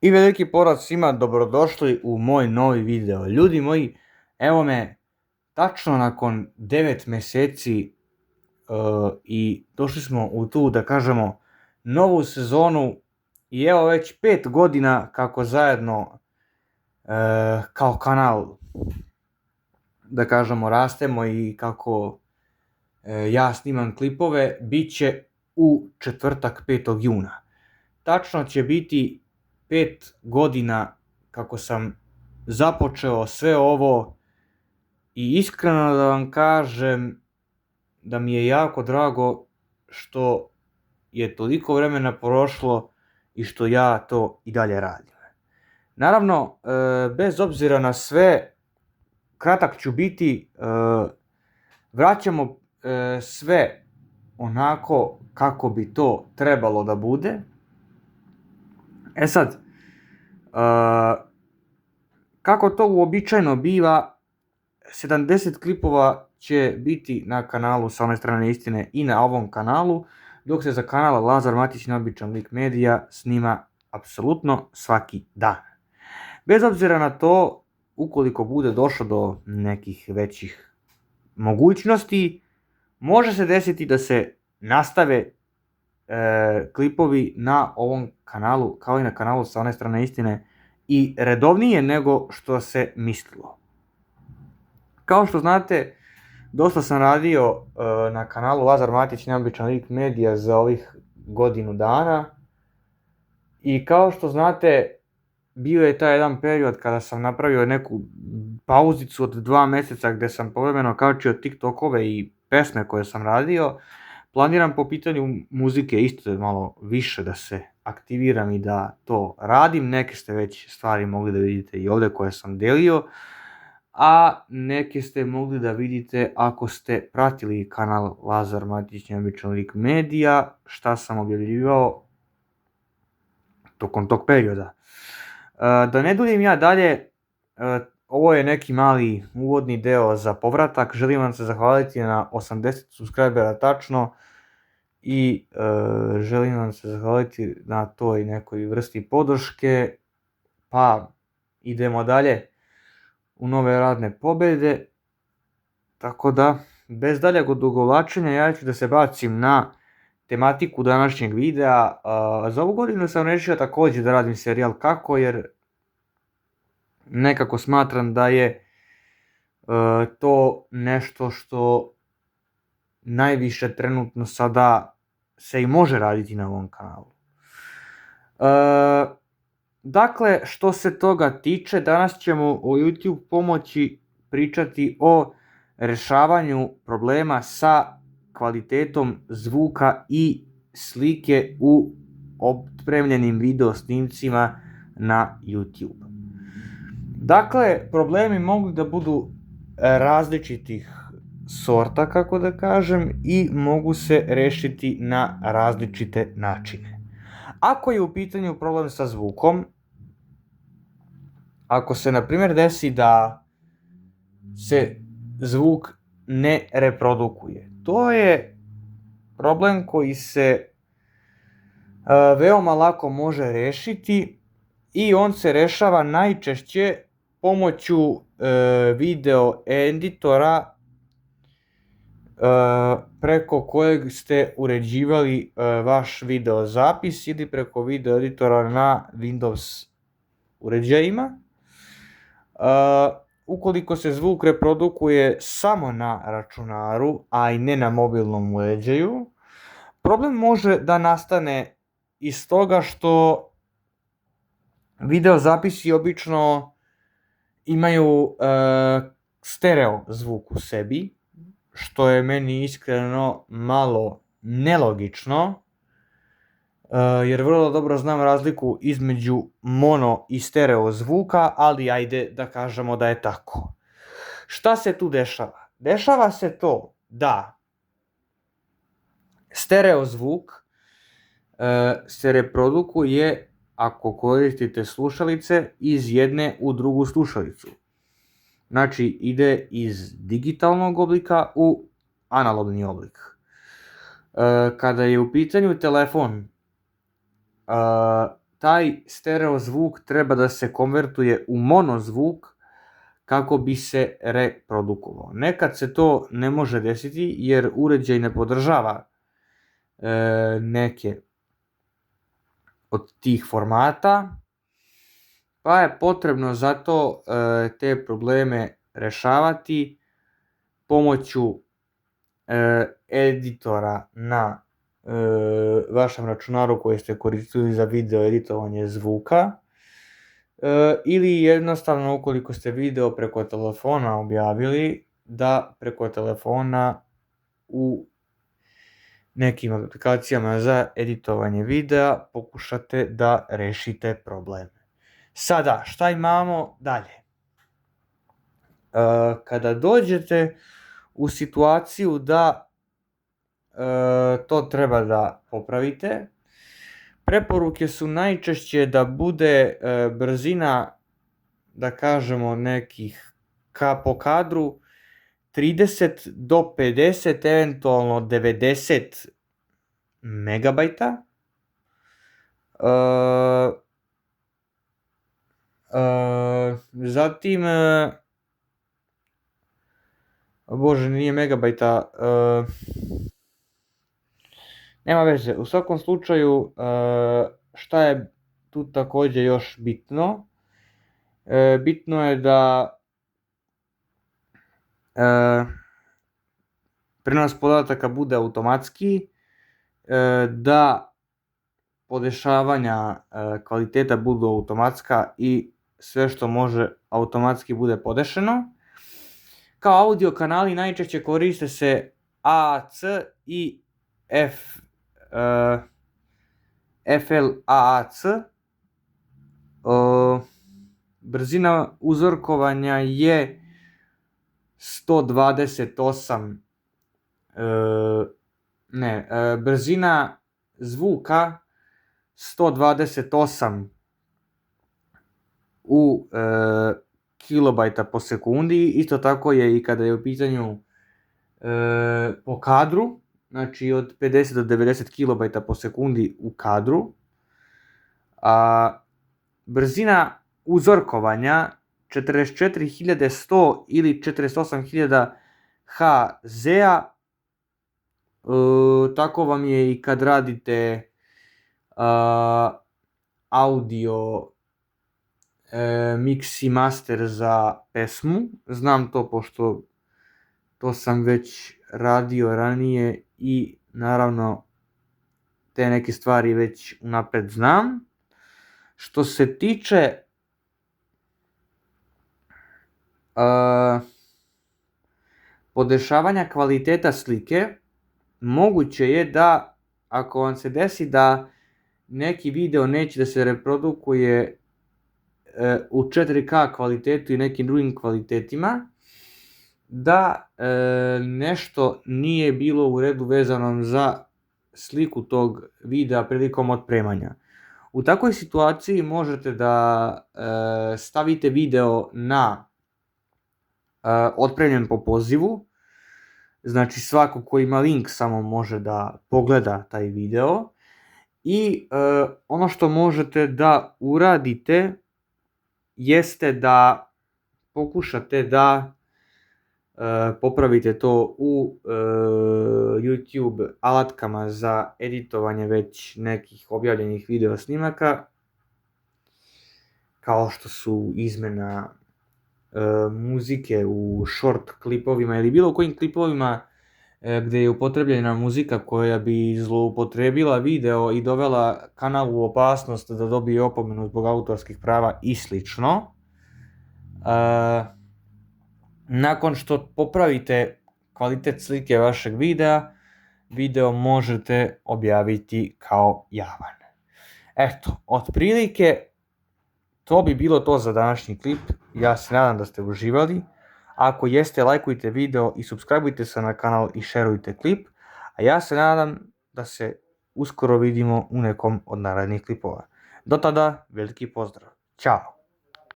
I veliki pozdrav svima, dobrodošli u moj novi video. Ljudi moji, evo me tačno nakon 9 mjeseci i došli smo u tu, da kažemo, novu sezonu i evo već 5 godina kako zajedno kao kanal, da kažemo, rastemo i kako ja snimam klipove. Bit će u četvrtak 5. juna. Tačno će biti 5 godina kako sam započeo sve ovo i iskreno da vam kažem da mi je jako drago što je toliko vremena prošlo i što ja to i dalje radim. Naravno, bez obzira na sve, kratak ću biti, vraćamo sve onako kako bi to trebalo da bude. E sad, kako to uobičajeno biva, 70 klipova će biti na kanalu Sa one strane istine i na ovom kanalu, dok se za kanal Lazar Matić Neobičan lik medija snima apsolutno svaki dan. Bez obzira na to, ukoliko bude došlo do nekih većih mogućnosti, može se desiti da se nastave klipovi na ovom kanalu, kao i na kanalu Sa one strane istine, i redovnije nego što se mislilo. Kao što znate, dosta sam radio na kanalu Lazar Matić Neobičan lik medija za ovih godinu dana i kao što znate, bio je taj jedan period kada sam napravio neku pauzicu od 2 mjeseca gdje sam povremeno kačio TikTokove i pesme koje sam radio. Planiram po pitanju muzike isto malo više da se aktiviram i da to radim. Neke ste već stvari mogli da vidite i ovdje koje sam delio, a neke ste mogli da vidite ako ste pratili kanal Lazar Matić Neobičan lik medija, šta sam objavljivao tokom tog perioda. Da ne duljim ja dalje, ovo je neki mali uvodni deo za povratak. Želim vam se zahvaliti na 80 subscribera tačno i želim vam se zahvaliti na toj nekoj vrsti podrške, pa idemo dalje u nove radne pobjede. Tako da, bez daljeg odugovlačenja, ja ću da se bacim na tematiku današnjeg videa. Za ovu godinu sam rešio također da radim serijal Kako, jer nekako smatram da je to nešto što najviše trenutno sada se i može raditi na ovom kanalu. Dakle, što se toga tiče, danas ćemo o YouTube pomoći pričati o rešavanju problema sa kvalitetom zvuka i slike u opremljenim video snimcima na YouTube. Dakle, problemi mogu da budu različitih sorta, kako da kažem, i mogu se rešiti na različite načine. Ako je u pitanju problem sa zvukom, ako se na primjer desi da se zvuk ne reprodukuje, to je problem koji se veoma lako može rešiti i on se rešava najčešće pomoću video editora preko kojeg ste uređivali vaš video zapis ili preko video editora na Windows uređajima. Ukoliko se zvuk reprodukuje samo na računaru, a i ne na mobilnom uređaju, problem može da nastane iz toga što video zapisi obično imaju stereo zvuk u sebi, što je meni iskreno malo nelogično, jer vrlo dobro znam razliku između mono i stereo zvuka, ali ajde da kažemo da je tako. Šta se tu dešava? Dešava se to da stereo zvuk se reprodukuje ako koristite slušalice iz jedne u drugu slušalicu. Znači, ide iz digitalnog oblika u analogni oblik. Kada je u pitanju telefon, taj stereo zvuk treba da se konvertuje u mono zvuk kako bi se reprodukovao. Nekad se to ne može desiti jer uređaj ne podržava neke od tih formata, pa je potrebno zato te probleme rešavati pomoću editora na vašem računaru koji ste koristili za video editovanje zvuka, ili jednostavno ukoliko ste video preko telefona objavili, da preko telefona u nekim aplikacijama za editovanje videa pokušate da rešite probleme. Sada, šta imamo dalje? Kada dođete u situaciju da to treba da popravite, preporuke su najčešće da bude brzina, da kažemo nekih po kadru 30 do 50, eventualno 90 megabajta. Zatim, bože, nije megabajta, nema veze. U svakom slučaju, šta je tu takođe još bitno? Bitno je da prenos podataka bude automatski, da podešavanja kvaliteta budu automatska i sve što može automatski bude podešeno. Kao audio kanali najčešće koriste se AAC i FLAAC. Brzina uzorkovanja je 128, brzina zvuka 128 u kilobajta po sekundi. Isto tako je i kada je u pitanju po kadru, znači od 50 do 90 kilobajta po sekundi u kadru. Brzina uzorkovanja 44.100 ili 48.000 Hz-a. Tako vam je i kad radite audio mix i master za pesmu. Znam to pošto to sam već radio ranije i naravno te neke stvari već unapred znam. Što se tiče podešavanja kvaliteta slike, moguće je da ako vam se desi da neki video neće da se reprodukuje u 4K kvalitetu i nekim drugim kvalitetima, da nešto nije bilo u redu vezano za sliku tog videa prilikom otpremanja. U takvoj situaciji možete da stavite video na otpremljen po pozivu, znači svako ko ima link samo može da pogleda taj video, i ono što možete da uradite jeste da pokušate da popravite to u YouTube alatkama za editovanje već nekih objavljenih video snimaka, kao što su izmena muzike u short klipovima ili bilo kojim klipovima gde je upotrebljena muzika koja bi zloupotrebila video i dovela kanal u opasnost da dobije opomenu zbog autorskih prava i slično. Nakon što popravite kvalitet slike vašeg videa, video možete objaviti kao javan. Eto, otprilike to bi bilo to za današnji klip. Ja se nadam da ste uživali. Ako jeste, lajkujte video i subscribeujte se na kanal i šerujte klip. A ja se nadam da se uskoro vidimo u nekom od narednih klipova. Do tada, veliki pozdrav. Ćao!